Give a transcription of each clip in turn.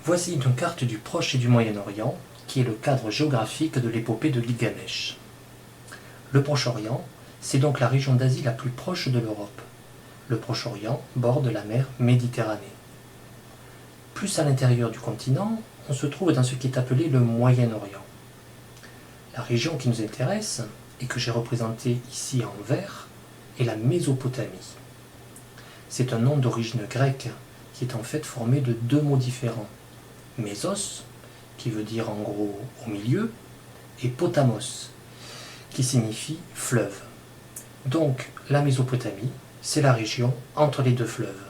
Voici une carte du Proche et du Moyen-Orient, qui est le cadre géographique de l'épopée de Gilgamesh. Le Proche-Orient, c'est donc la région d'Asie la plus proche de l'Europe. Le Proche-Orient borde la mer Méditerranée. Plus à l'intérieur du continent, on se trouve dans ce qui est appelé le Moyen-Orient. La région qui nous intéresse, et que j'ai représentée ici en vert, est la Mésopotamie. C'est un nom d'origine grecque qui est en fait formé de deux mots différents. Mésos, qui veut dire en gros au milieu, et potamos, qui signifie fleuve. Donc la Mésopotamie, c'est la région entre les deux fleuves.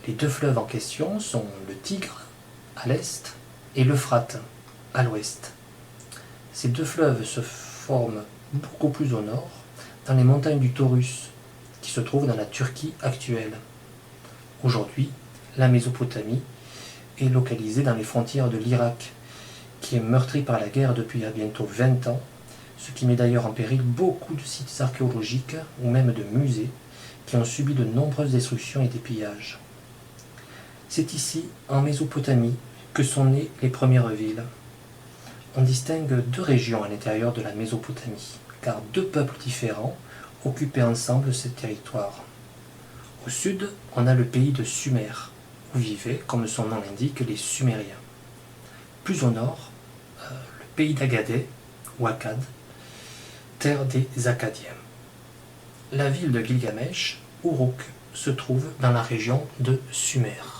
Les deux fleuves en question sont le Tigre à l'est et l'Euphrate à l'ouest. Ces deux fleuves se forment beaucoup plus au nord, dans les montagnes du Taurus, qui se trouvent dans la Turquie actuelle. Aujourd'hui, la Mésopotamie est localisée dans les frontières de l'Irak, qui est meurtri par la guerre depuis bientôt 20 ans, ce qui met d'ailleurs en péril beaucoup de sites archéologiques ou même de musées qui ont subi de nombreuses destructions et des pillages. C'est ici, en Mésopotamie, que sont nées les premières villes. On distingue deux régions à l'intérieur de la Mésopotamie, car deux peuples différents occupaient ensemble ce territoire. Au sud, on a le pays de Sumer, où vivaient, comme son nom l'indique, les Sumériens. Plus au nord, le pays d'Agadé, ou Akkad, terre des Akkadiens. La ville de Gilgamesh, Uruk, se trouve dans la région de Sumer.